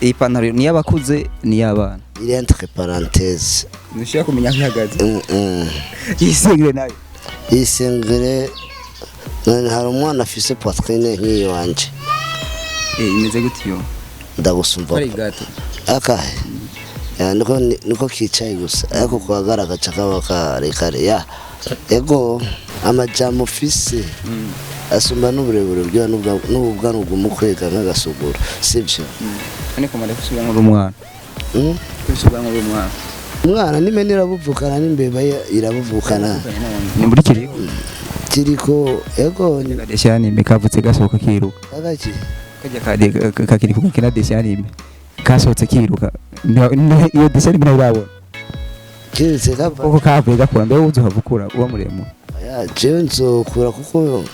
ipantaro ni yabakuze ni yabana iri entre parenthèses nushaka kumenya nkihagaze yisengere nayo yisengere none hari umwana afise poitrine nk'iyo wanje imeze gutiyo ndagusumva ari gato akahe niko kicaye gusa ariko kuhagaragara kaba karekare ya ego amajambo Ufise asumba n'uburebure byo n'ubwanwa bw'umukwega nk'agasuguro sibyo ariko mare kusubira nk'umwana kusubira nk'umwana umwana nimene irabuvukana n'imbeba irabuvukana ni muri kiriko ego ni gadeshani mekavutse gasohoka kiruka agaki kajya kakiri kuko kina deshani kasohotse kiruka iyo deshani binabirabona kiretse kava uko kavuye gakura mbe uzuhavukura uba muremure ya jewe nzokura kuko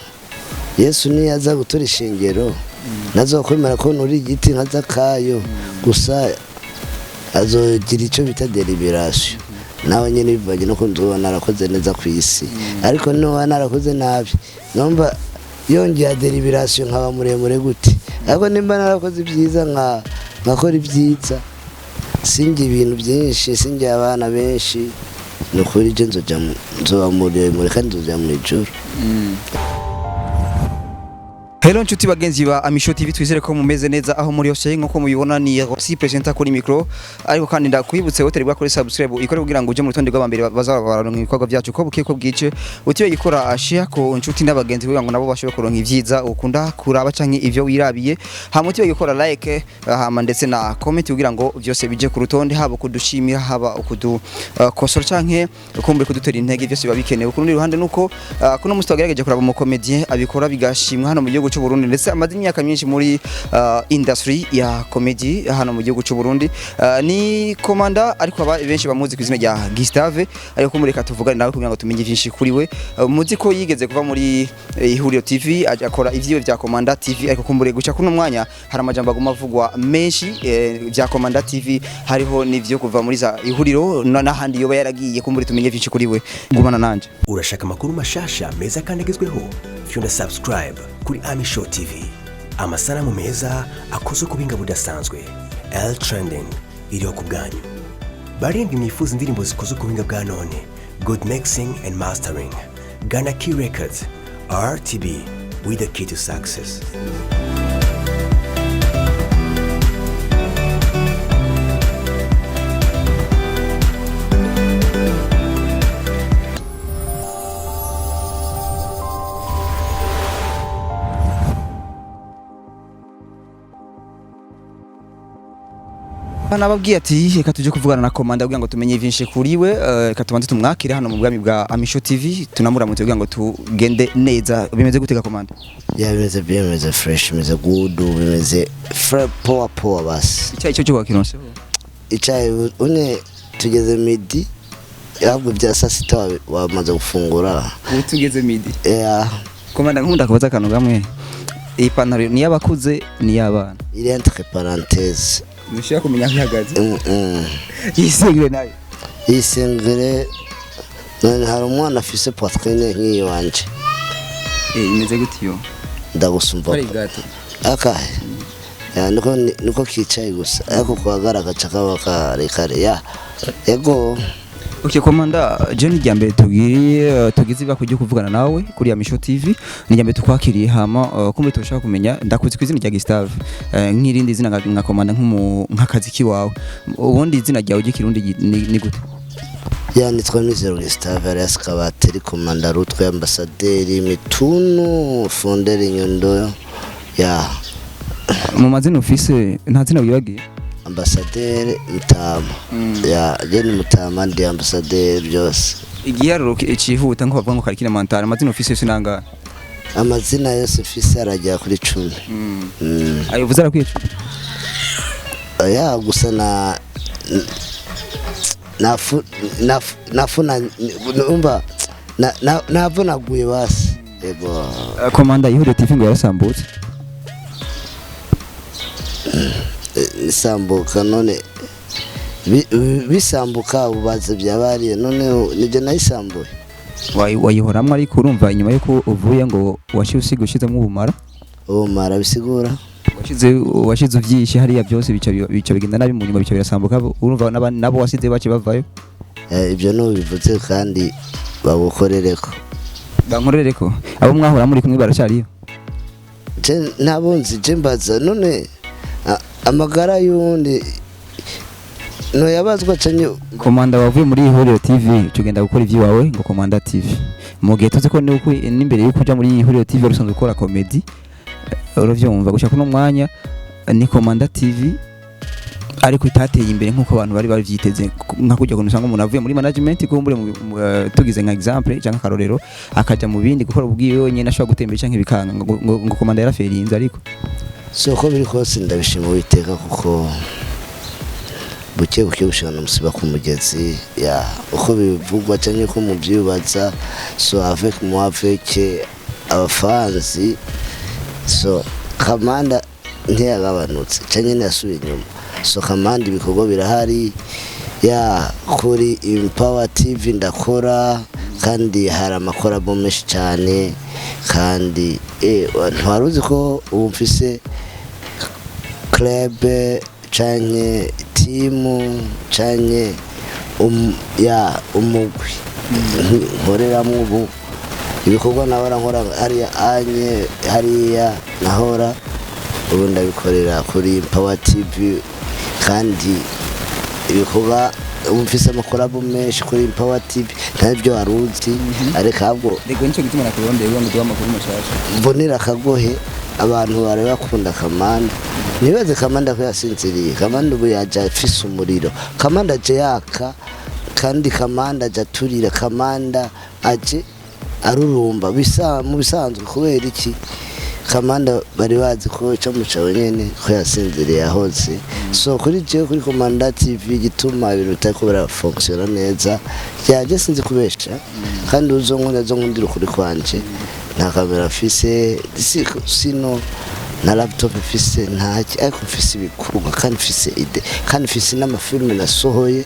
Yesu ni yaza gutora ishingiro nazokwemera ko nuri igiti nkaza kayo gusa azogira ico bita deliberation nawe nyene bivanye no kunzoba narakoze neza ku isi ariko no narakoze nabi nomba yongera deliberation nkaba muremure gute ariko nimba narakoze byiza nkakora ibyiza singe ibintu byinshi singe abana benshi nukuri je nzoba muremure kandi nzoja mu ijuru. Hello nshuti bagenzi ba Amisho TV twizere ko mumeze neza aho muri hose nko mubibona ni si presenter kuri micro ariko kandi ndakwibutse hotel bwa kuri subscribe ikore kugira ngo uje mu rutonde rw'abambere bazabaronka ibikorwa byacu ko bukiye ko bwice utiye gikora share ko nshuti n'abagenzi kugira ngo nabo bashobore kuronka ivyiza ukunda kuraba canke ivyo wirabiye hama utiye gikora like hama ndetse na comment kugira ngo byose bije ku rutonde haba kudushimira haba kudu kosora canke kumbure kudutera intege byose babikenewe ku rundi ruhande nuko kuno mustagerageje kuraba mu comedien abikora bigashimwa hano mu gihugu cy'u Burundi ndetse amaze imyaka myinshi muri industry ya comedy hano mu gihugu cy'u Burundi ni Komanda ariko benshi bamuzi ku izina rya Gustave ariko kumureka tuvugane nawe kugira ngo tumenye byinshi kuri we muzi ko yigeze kuva muri Ihuriro TV akora ivyiwe bya Komanda TV ariko kumbure guca kuno mwanya hari amajambo agomavugwa menshi bya Komanda TV hariho nivyo kuva muri za Ihuriro n'ahandi yoba yaragiye kumbure tumenye byinshi kuri we gumana nanje urashaka makuru mashasha meza kandi agezweho fyunda subscribe kuri Amisho TV amasanamu meza akoze kubinga budasanzwe L trending iriho ku bwanyu barindi mwifuza indirimbo zikoze kubinga bwa none good mixing and mastering Ghana Key Records RTB with the key to success. Nababwiye ati reka tuje kuvugana na Komanda kugira ngo tumenye byinshi kuri we reka tubanze tumwakire hano mu bwami bwa Amisho TV tunamuramutse kugira ngo tugende neza bimeze gutega Komanda ya bimeze bien bimeze fresh bimeze good bimeze power basi icyayi cyo kwakironse icyayi une tugeze midi yabwo bya sasita wamaze gufungura tugeze midi Komanda nkunda kubaza kantu gamwe ipantaro ni yabakuze ni yabana iri entre parenthèses nushaka kumenya nkihagaze yisengere nayo yisengere none hari umwana afise poitrine nk'iyo wanje imeze gutiyo ndagusumva ari gato akahe niko kicaye gusa ariko kuhagaragara kaba karekare ya ego Okay Komanda John Ryambere tugize bakujye kuvugana nawe kuri Amisho TV ni Ryambere tukwakiriye hama kumbe turashaka kumenya ndakuzi kwizina rya Gustave nk'irindi zina nka Komanda nk'akazi kiwawe ubundi izina ryawe gikirundi ni gute ya nitwa Mizero Gustave alias Kabateri Komanda rutwe ambassadeur mitunu fondere Nyondo ya mu mazina Ufise nta zina wibagiye ambassadeur Mutama ya jeni Mutama ndi ambassadeur byose igiharuro cihuta nko bavuga ngo karikira mantara amazina Ufise sinanga amazina yose Ufise arajya kuri 10 ayo vuzara kwica ya gusa nafuna umba navunaguye basi yego Komanda Ihuriro TV ngo yarasambutse isambuka none bisambuka ubaza byabariye none nije nayisambuye wayihoramwe ariko urumva inyuma yuko uvuye ngo washyusi gushizemo ubumara bisigura washize uvyishe hariya byose bica bigenda nabi mu nyuma bica birasambuka urumva nabo wasize bace bavayo ibyo no bivuze kandi bagukorereko bankorereko abo mwahora muri kumwe baracariyo ntabonzi je mbaza none amagara yundi no yabazwa canye Komanda wavuye muri Ihuriro TV tugenda gukora ivyiwawe ngo Komanda TV mu gihe tuzi ko n'imbere yuko uja muri Ihuriro TV rusanzwe ukora comedy uravyumva gushaka no mwanya ni Komanda TV ariko itateye imbere nkuko abantu bari bavyiteze nka kujya kunusanga umuntu avuye muri management kumbure tugize nka example cyangwa karorero akaja mu bindi gukora ubwiwe nyene ashobora gutembera canke bikanga ngo Komanda yaraferinze ariko soko biri kose ndabishima witeka kuko buke gushana musiba ku mugezi ya uko bivugwa cyane ko mu byubaza so avec moi avec abafanzi so Komanda ntiyagabanutse cyane nasubiye inyuma so Komanda ibikorwa birahari ya kuri Empower TV ndakora kandi hari amakorabo menshi cyane kandi ntaruzi ko Ufise club canke timu canke ya umugwi nkoreramwo ubu ibikorwa nabara nkora hariya nahora ubu ndabikorera kuri Empower TV kandi ibikorwa Ufise amakorabo menshi kuri Empower TV ntabyo waruzi ariko ahubwo rego nicyo gituma nakurondeye ngo duha amakuru mashasha mbonera akagohe abantu bari bakunda Komanda nibaze Komanda ko yasinziriye Komanda ubu yaje afise umuriro Komanda aje yaka kandi Komanda aje aturira Komanda aje arurumba mu bisanzwe kubera iki Komanda bari bazi ko camucawe nyene ko yasinziriye yahoze so kuri je kuri Komanda TV gituma ibintu bitako birafunctiona neza yaje sinzi kubesha kandi uzonkundira ukuri kwanje nta kamera afise sino na laptop afise ntaki ariko afise ibikorwa kandi afise ide kandi afise n'amafilme nasohoye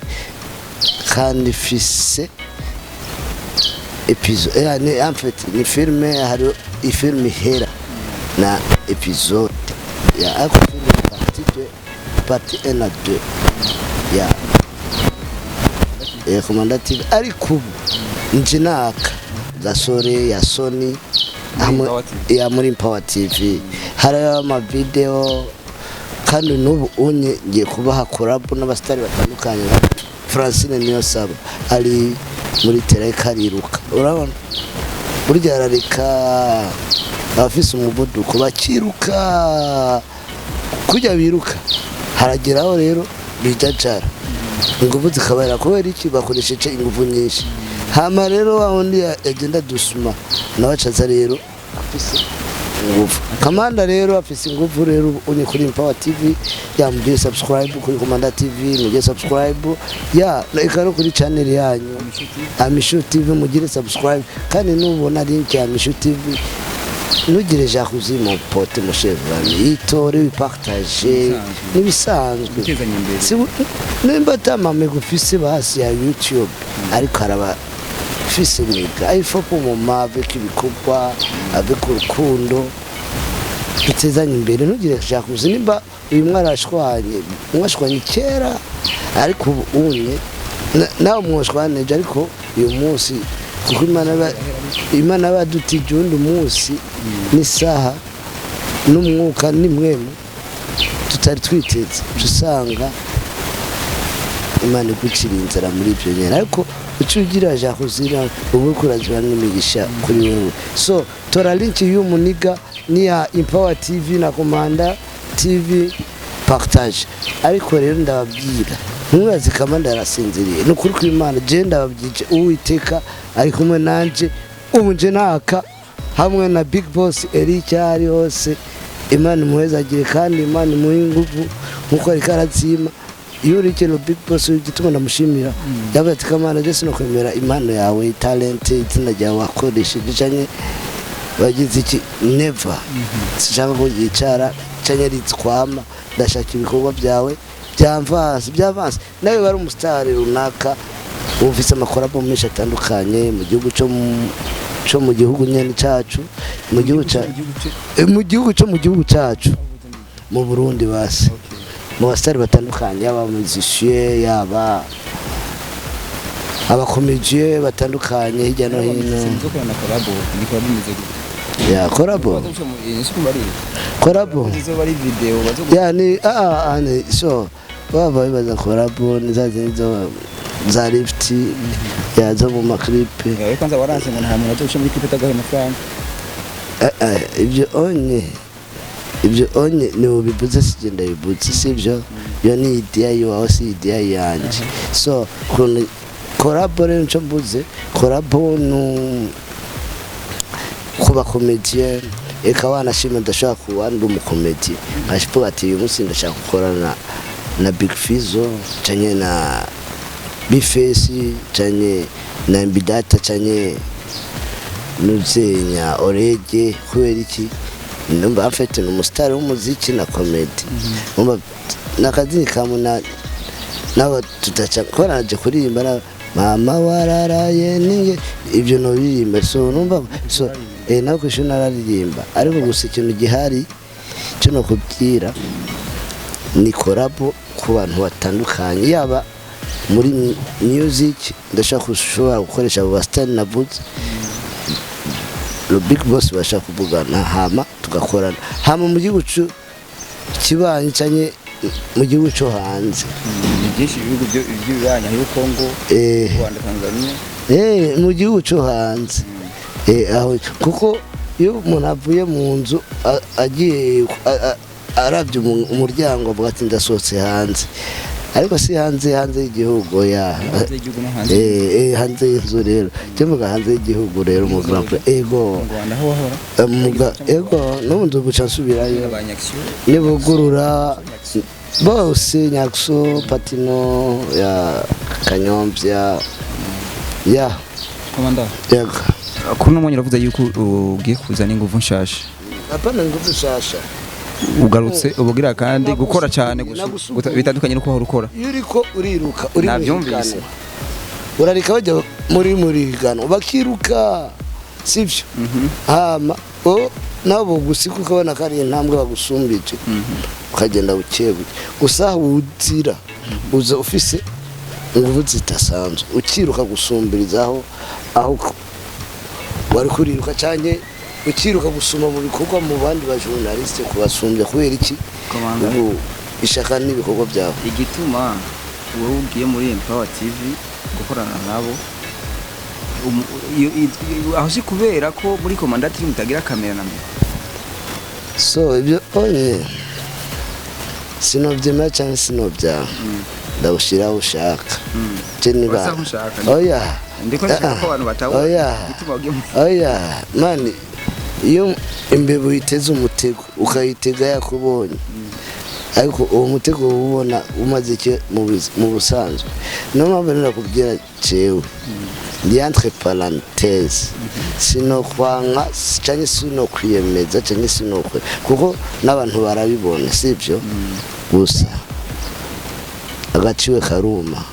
kandi afise episode en fait ni filme hari ifilme hera na episode ya ariko filme partie 1 na 2 ya Komanda TV ariko njinaka gasore ya Sony ya muri Empower TV hari ama video kandi n'ubu unye ngiye kubaha collab n'abastari batandukanye Francine niyo saba ari muri tera kariruka urabona burya arareka abafise umuvuduko bakiruka kujya biruka harageraho rero bijajara ingufu zikabarira kubera iki bakoresheje ingufu nyinshi hama rero wahundi agenda dusuma nabacaza rero afise ingufu Komanda rero afise ingufu rero uni kuri Empower TV yamugire subscribe kuri Komanda TV mugire subscribe ya ikaro kuri channel yanyu Amisho TV mugire subscribe kandi nubona link ya Amisho TV nugire jakuzi mon pote mon cher ami itore partager nibisanzwe nimba tamame gufise basi ya YouTube ariko araba fise niga il faut pour moment avec ibikorwa avec urukundo bitezanye imbere nugire jakuzi nimba uyu mwashwanye kera ariko unye nawe mwashwane ariko uyu munsi kuko Imana badutije undi munsi n'isaha n'umwuka nimwemu tutari twiteze usanga Imana igucira inzara muri ibyo nyene ariko ucugira jakuzira ubu kurazira n'imigisha kuri wewe so tora link y'umuniga ni ya Empower TV na Komanda TV partage ariko rero ndababwira ntubazi Komanda arasinziriye n'ukuri kw'Imana je ndababyije uwiteka ari kumwe nanje ubu nje naka hamwe na Big Boss Eric ari hose Imana muhezagire kandi Imana muhinguvu nkuko ari karazima iyo urikero Big Boss gituma ndamushimira yavuze ati Komanda je sino kwemera impano yawe talent itsinda ryawe wakoresheje cyane bagize iki never sishaka ko yicara cyane ritwama ndashaka ibikorwa byawe byavance nawe bari umustar runaka ufise amakorabo menshi atandukanye mu gihugu cyo mu gihugu nyene cacu mu gihugu cyacu mu Burundi basi mu basitari batandukanye yaba musicien yaba abakomediye batandukanye hirya no hino ya korabo yani so baba bibaza korabo nizazo za lift yazo mu maklipe kwanza waranse ngo nta muntu azoca muri clip atagahe amafaranga ibyo onye ni ubibuze sigenda bibuze sivyo yo ni idea yo si idea yanje so korabo rero nco mbuze korabo no kuba comedian eka wanashima ndashaka kuba ndi umukomedi nkashipo ati uyu munsi ndashaka gukorana na Big Fizzo canye na Bifesi canye na Mbidata canye nuzenya orege kubera iki numva afite umustar w'umuziki na comedy numva nakazini kamuna nawe tutachakora kuririmba mama wararaye ninge ibyo no birimba so numva so nako shona raririmba ariko gusa ikintu gihari cyo no kubyira ni korabo ku bantu batandukanye yaba muri music ndashaka gushobora gukoresha abo bastar na boots le big boss bashaka kuvugana hama tugakorana hama mu gihugu kibanye cyanye mu gihugu cyo hanze byinshi ibihugu by'ibiranya yo Kongo Rwanda Tanzania mu gihugu cyo hanze aho kuko iyo umuntu avuye mu nzu agiye arabye umuryango avuga ati ndasohotse hanze ariko si hanze y'igihugu ya hanze y'inzu rero cyangwa hanze y'igihugu rero mu Grand Prix ego n'ubundi guca nsubirayo nibugurura bose Nyakso Patino ya Kanyombya ya Komanda yego kuno mwanya uravuze yuko ugiye kuzana ingufu nshasha apana ingufu nshasha ugarutse ubugira kandi gukora cyane bitandukanye nuko urukora yuriko uriruka uri navyumvise urarika bajya muri higano bakiruka sivyo hama nabo gusika ukabona kari intambwe bagusumbije ukagenda bukebuke gusa uzira uza ufise ingufu zitasanzwe ukiruka gusumbirizaho aho wari kuriruka cyane ukiruka gusuma mu bikorwa mu bandi ba journaliste kubasumbya kubera iki ubu ishaka n'ibikorwa byawe igituma wowe ugiye muri Empower TV gukorana nabo aho si kubera ko muri Komanda TV mutagira kamera na mwe so ibyo sinovyema cyane sinovya ndawushira ushaka je niba oya ndiko nshaka ko abantu batawo igituma ugiye mani iyo imbebo iteze umutego ukayitega yakubonye ariko uwo mutego ubona umaze iki mu busanzwe no mpamvu nakubwira cewe ndi entre parenthèses sino kwanga cyane sino kwiyemeza cyane sino kuko n'abantu barabibona sivyo gusa agaciwe karuma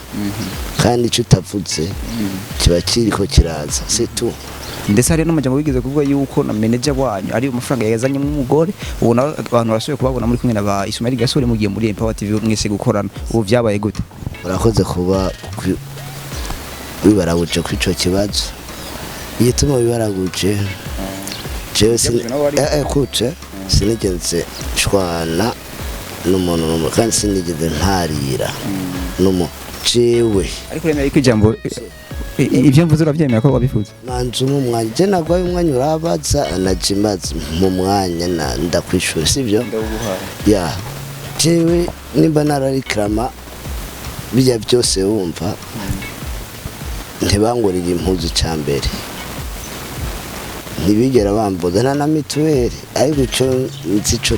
kandi icyo utavuze kiba kiriko kiraza c'est tout ndetse hari n'umujya wigeze kuvuga yuko na manager wanyu ari amafaranga yazanye mu mugore ubona abantu bashoboye kubabona muri kumwe na ba Ismail Gasore mugiye muri Empower TV mwese gukorana ubu byabaye gute urakoze kuba wibaraguje ku ico kibazo yituma wibaraguje jewe kuce sinigeze shwana n'umuntu n'umwe kandi sinigeze ntarira jewe ariko remera ko ijambo ibyo mvuze urabyemera ko wabifuza manzu mu mwanya je nagwaye umwanya urabaza najimaze mu mwanya ndakwishura sivyo ya jewe nimba nararikrama bijya byose wumva ntibangurira impuzu cyambere ntibigera bamboza na mituweli ariko cyo nzico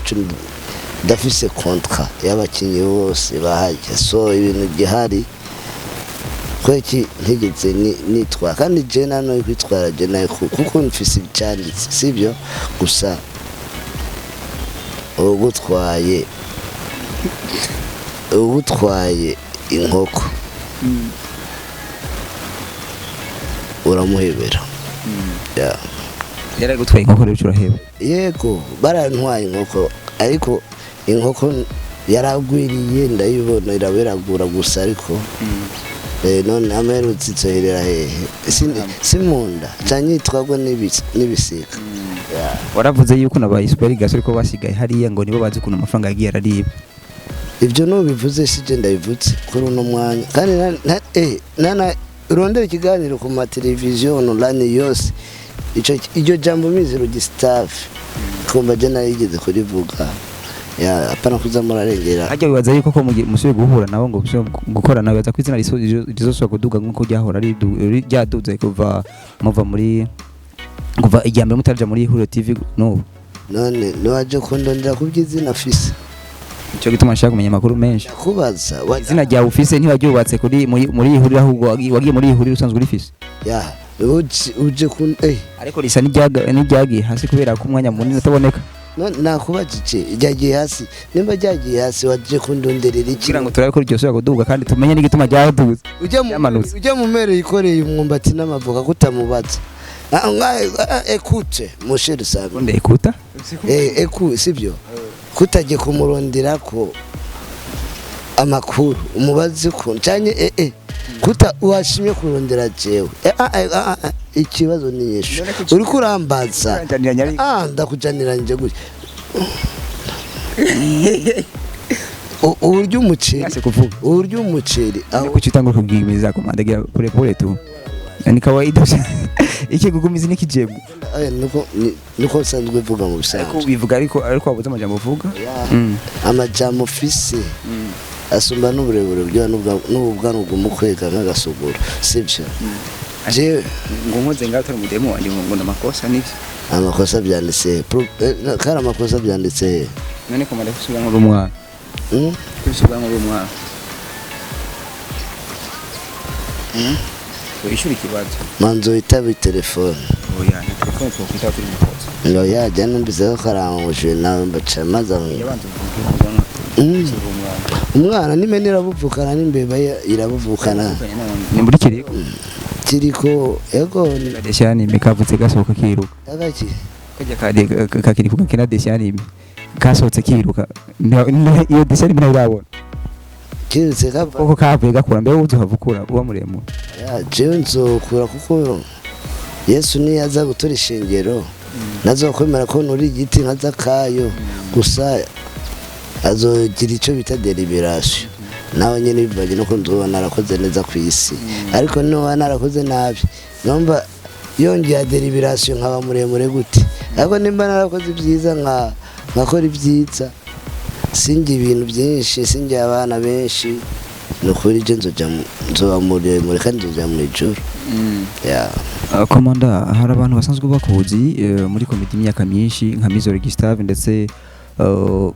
ndafise contrat y'abakinyi bose bahajya so ibintu gihari kweki ntigeze nitwa kandi je nano kwitwara je nayo kuko mfise icyanditse sivyo gusa ubutwaye inkoko uramuhebera yari gutwaye inkoko rero uraheba yego barantwaye inkoko ariko inkoko yaragwiriye ndayibona iraberagura gusa ariko none amerutse itsoherera hehe simunda canke itwagwa n'ibisika. Waravuze yuko nabaye super gas ariko basigaye hariya ngo nibo bazi kuntu amafaranga yagiye arariba. Ibyo no bivuze sije ndabivutse kuri uno mwanya kandi nana urondera ikiganiro ku ma television online yose icyo jambo mizero gistaff kumva je narigeze kurivuga apana kuza murarengera. Hajya wibaza yuko ko musuye guhura nabo ngo gukora nawe baza kwizina rizoswa kuduga nkuko ryahora ryaduze kuva muva muri kuva ijyambere mutarja muri Huro TV no none waje kundondera kubyizina Ufise. Icyo gituma nshaka kumenya makuru menshi kubaza izina rya Ufise ntibaryubatse kuri muri Huro ahubwo wagiye muri Huro usanzwe uri Ufise uje kun ariko risa n'iryagiye hasi kubera ko umwanya munini utaboneka. Nakubajije ryagiye hasi nimba ryagiye hasi waje kundonderera iki kugira ngo turabe ko ryosubira kuduga kandi tumenye n'igituma ryaduze. Ujya mu mere yikoreye umwumbati n'amavoka kutamubaza écoute mon cher Sabe onde écoute écoute sibyo kutaje kumurondera ko amakuru umubazi ko cyanye kuta washimye kurondera jewe ikibazo ni yeshu uri kurambaza ndakujanira nje gutya uburyo umuceri aho kuchitanga kubwimiza Komanda Gira pole tu ni kawaida iki gugumiza nikijemu niko sanzwe vuga mu bisanzwe ariko bivuga ariko wabuze amajambo uvuga amajambo Ufise asumba n'uburebure byo n'ubwanwa bw'umukwega nk'agasuguro sibyo je ngomoze ngato mu demo wanje ngo ndamakosa nivyo amakosa byanditse kara amakosa byanditse none Komanda kusubira ngo rumwana kusubira ngo rumwana ishuri kibazo manzo itabi telefone oya ni telefone ko kwita kuri mukozi oya jana mbize karanguje nawe mbaca maza umwana nimenera buvukana n'imbeba irabuvukana ni muri kiriko ego deshani mekavutse gasohoka kiruka agaki kajya kakirikuka kina deshani kasohotse kiruka iyo deshani binabirabona kirutse koko kavuye gakura mbere uzuhavukura uba muremure jewe nzokura kuko Yesu niyaza gutora ishingiro nazokwemera ko nuri igiti nkaza kayo gusa azogira icyo bita deliberation nawe nyene bivanye no nzoba narakoze neza ku isi ariko no narakoze nabi nomba yongera deliberation nkaba muremure gute ariko nimba narakoze byiza nkakora ibyiza singi ibintu byinshi singi abana benshi nukuri je nzoba muremure kandi nzoja mu ijuru. Komanda hari abantu basanzwe bakuzi muri komite imyaka myinshi nka Mizero Gustave ndetse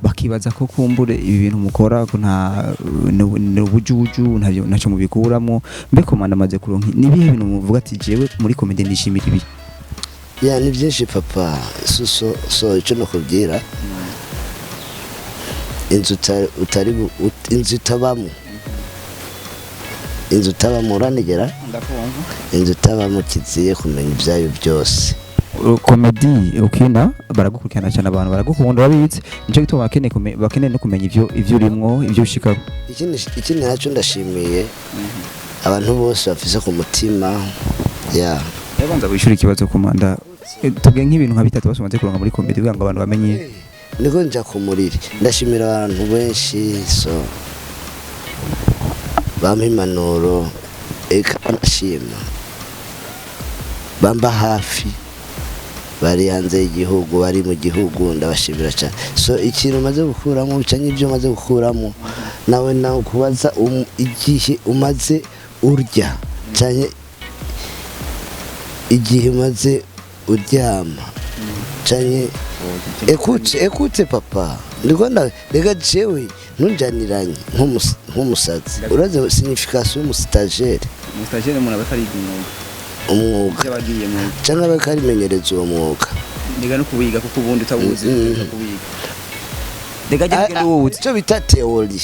bakibaza ko kumbure ibi bintu mukora ko nta n'ubujuju ntacyo mubikuramo mbe Komanda amaze kuronka nibihe bintu muvuga ati jewe muri komite ndishimira ibi ni byinshi papa so icyo nakubwira inzu utabamo uranigera inzu utabamo kiziye kumenya ibyayo byose komedi ukina baragukurikirana cyane abantu baragukunda babitse nicyo gituma bakeneye no kumenya ivyo urimo ivyo ushikako ikindi nacyo ndashimiye abantu bose bafise ku mutima yabanza bishura ikibazo Komanda tubwiye nk'ibintu nka bitatu basomaze kuronka muri komedi kugira ngo abantu bamenye niko nja kumuriri ndashimira abantu benshi so bampa impanuro eka nashima bamba hafi bari hanze y'igihugu bari mu gihugu ndabashimira cyane so ikintu maze gukuramo cyane ibyo maze gukuramo nawe kubaza igihe umaze urya cyane igihe umaze uryama cyane écoute papa ndikunda rega jewe ntunjaniranye nk'umusazi uraze signification y'umustajere umuntu abatari umwuga yabagiye mu cyangwa bakarimenyereza uwo mwuga ndiga no kubiga kuko ubundi utabuzi kubiga ndega je n'ubuzi cyo bita theory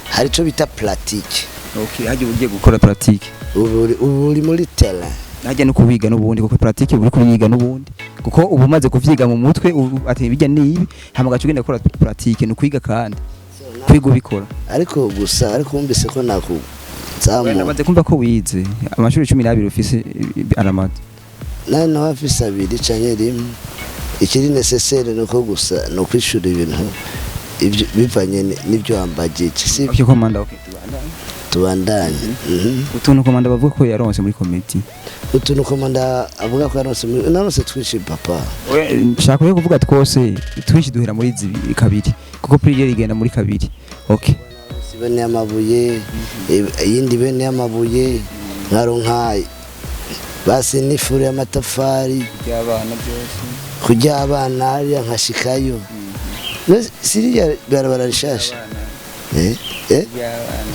hari cyo bita pratique okay haje ugiye gukora pratique uri muri terrain haje no kubiga n'ubundi kuko pratique uri kubiga n'ubundi kuko ubu umaze kuvyiga mu mutwe ati bijya nibi hamaga cugende gukora pratique no kwiga kandi kwiga ubikora ariko gusa ariko wumvise ko namaze kumva ko wize amashuri 12 ufise aramaze nane wafise 2 canke rimwe ikiri necessaire nuko gusa no kwishura ibintu ibyo bivanye n'ibyo wambagije si byo komanda tubandanye utuntu komanda bavuga ko yaronse muri committee utuntu komanda avuga ko yaronse naronse twishi papa nshaka yo kuvuga twose twishi duhera muri kabiri kuko priere igenda muri kabiri okay bene y'amabuye yindi bene y'amabuye nkaronka basi n'ifuru y'amatafari y'abana byose kujya abana ari nkashikayo siriya barabara rishasha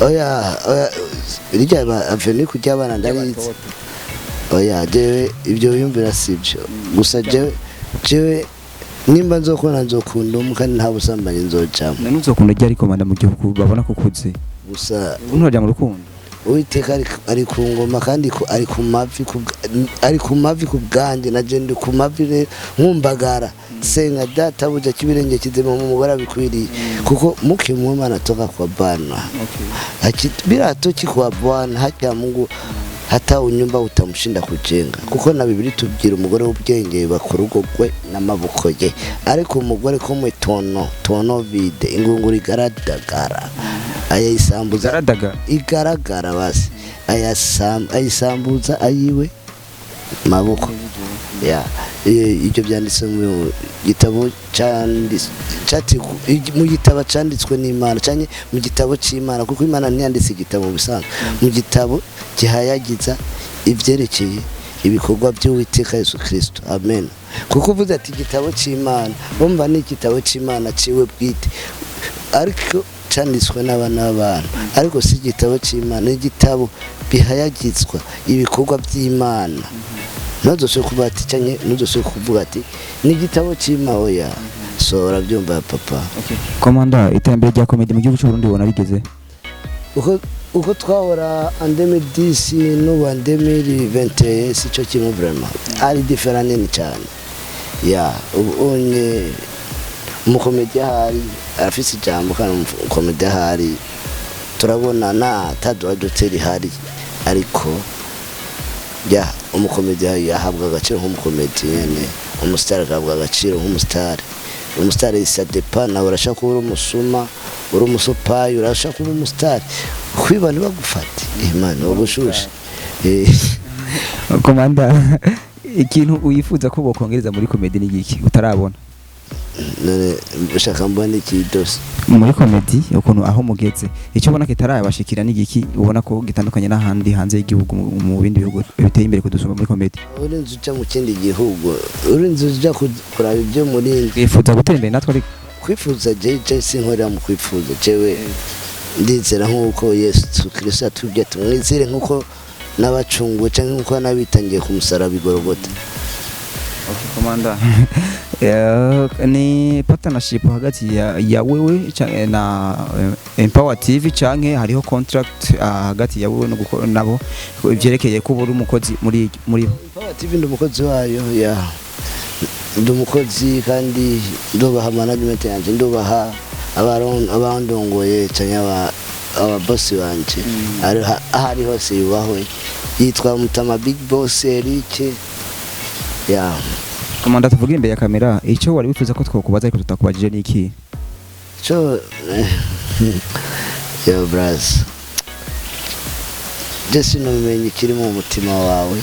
oya rijya aveni kujya abana ndarize oya jewe ibyo yumvira sibyo gusa jewe nimba nzokona nzokunda kandi nta busambanye nzojamo nanuzokunda ryari komanda mu gihugu babona ko kuze gusa unurya mu rukundo Uwiteka ari ku ngoma kandi ari ku mavi ku bwanjye na je ndi ku mavi nkumbagara senga data buja kibirenge kizema mu mugora bikwiriye kuko muke mu Imana toka kwa Bwana bila toki kwa Bwana hata Mungu hata unyumba utamushinda kujenga kuko na Biblia tubwira umugore w'ubwenge bakora ugo gwe n'amaboko ye ariko umugore ko mu tono vide ingunguru igaragara ayayisambuza igaragara basi ayasambuza ayiwe maboko ya icyo byanditse mu gitabo mu gitabo cyanditswe n'Imana cyane mu gitabo cy'Imana kuko Imana ntiyanditse igitabo bisanzwe mu gitabo gihayagiza ivyerekeye ibikorwa by'Uwiteka Yesu Kristo amen kuko uvuze ati igitabo cy'Imana bomba ni igitabo cy'Imana ciwe bwite ariko cyanditswe n'abana b'abantu ariko si igitabo cy'Imana igitabo bihayagizwa ibikorwa by'Imana nozose kubati cyanye nozose kuvuga ati ni igitabo cy'Imana oya so urabyumva papa komanda itembere rya comedy mu gihugu cy'u Burundi ubona rigeze uko twahora en 2010 n'ubu en 2021 sico kimwe vraiment ari different ni cyane ya ubonye umukomedi hari afise ijambo kandi umukomedi hari turabona na tadwa doteri hari ariko ya umukomedi yahabwa agaciro nk'umukomedi nyene umustar ahabwa agaciro nk'umustar umustar isa depana urashaka uri umusuma uri umusopayi urashaka uri umustar kwiba ntibagufate imana ubushushe komanda ikintu uyifuza ko bokongereza muri comedy n'igiki utarabona none ushaka mbona iki dose muri comedy ukuntu aho mugeze icyo ubona kitarabashikira n'igiki ubona ko gitandukanye n'ahandi hanze y'igihugu mu bindi bihugu biteye imbere kudusoma muri comedy urinze uja mu kindi gihugu urinze uja kuraba ibyo muri kwifuza gutera imbere natwe ari kwifuza je sinkorera mu kwifuza jewe ndizera nk'uko Yesu Kristo atubye tumwizere nk'uko n'abacungu cyangwa nk'uko nabitangiye ku musaraba igorogota komanda ni partnership hagati ya wewe na Empower TV canke hariho contract hagati ya wewe no gukora nabo ivyerekeye ko uri umukozi muri Empower TV ndi umukozi wayo ya ndi umukozi kandi ndobaha management yanje ndobaha abandongoye cyangwa aba boss banje ari hose yubahwe yitwa Mutama Big Boss Eric ya komanda tuvuga imbere ya kamera icyo wari wifuza ko twokubaza ariko tutakubajije niki cyo yo bras Jesse no menye kiri mu mutima wawe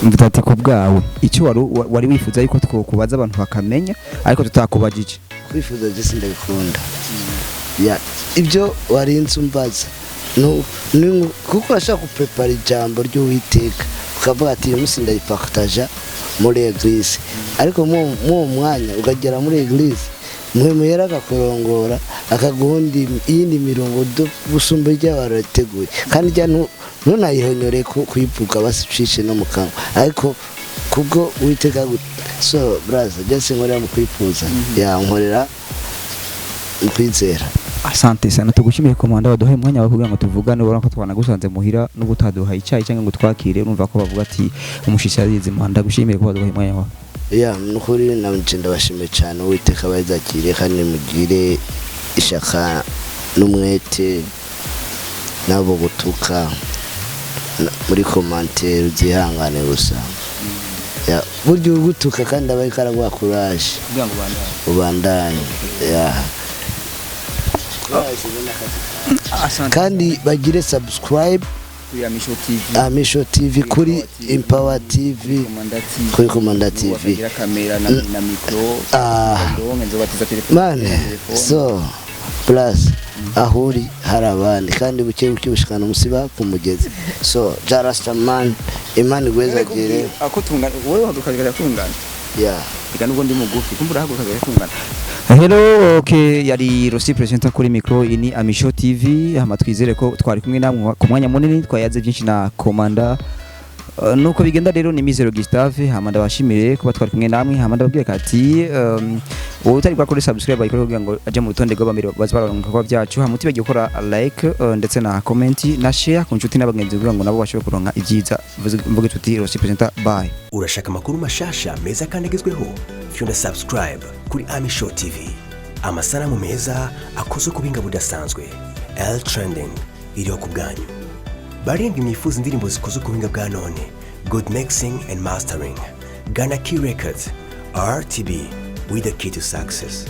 mvuga ati ko bwawe icyo wari wifuza ariko twokubaza abantu bakamenya ariko tutakubajije kwifuza Jesse ndabikunda ya ibyo warinze umbaza no kuko ashaka kuprepara ijambo ry'Uwiteka ukavuga ati uyu munsi ndayipartager muri eglise ariko mu mwanya ukagera muri eglise mwe yera gakorongora akagundi iyindi mirongo busumbe ry'abarateguye kandi jya ntunayihonyore kuyivuga basicishe no mukanwa ariko kubwo Uwiteka so brother just nkorera mu kwifuza ya nkorera mu kwizera asante sana tugushimiye komanda waduhaye umwanya wa kugira ngo tuvugane ubona ko twanagusanze muhira n'ubutaduhaye icyayi cyangwa ngo twakire urumva ko bavuga ati umushishya yize manda gushimiye ko waduhaye umwanya wa ya nukuri nanje ndabashimiye cyane Uwiteka bazakire kandi mugire ishaka n'umwete nabo gutuka muri commentaire zihangane gusa ya buryo gutuka kandi abaye karagwa courage kugira ngo ubandanye ya kandi bagire subscribe Amisho TV kuri Empower TV kuri Komanda TV kamera na micro nzobatiza telefone man so plus ahuri harabandi kandi buke bushikana musiba kumugezi so Gira man imani gweza gire akutungana wowe wadukaje tungana ya ika nuko ndi mugufi kumbura hagukaje tungana. Hello, okay, yari Rosi presenter kuri micro ini Amisho TV. Hama twizere ko twari kumwe namwe ku mwanya munini twayaze byinshi na Komanda. Nuko bigenda rero ni Mizero Gustave. Hama ndabashimire kuba twari kumwe namwe. Hama ndababwiye kati wowe utari bwa kuri subscribe ayikore kugira ngo aje mu rutonde rw'abambere bazabaronka kwa byacu. Hama utibagiye gukora like ndetse na comment na share ku nshuti n'abagenzi kugira ngo nabo bashobore kuronka ibyiza. Mvuge tuti Rosi presenter bye. Urashaka makuru mashasha meza kandi agezweho? Fyunda subscribe kuri Amisho TV. Amasanamu meza akoze ku binga budasanzwe. L trending iriho ku bwanyu. Barenga imifuza indirimbo zikoze ku binga bwa none. Good mixing and mastering. Ghana Key Records. RTB with the key to success.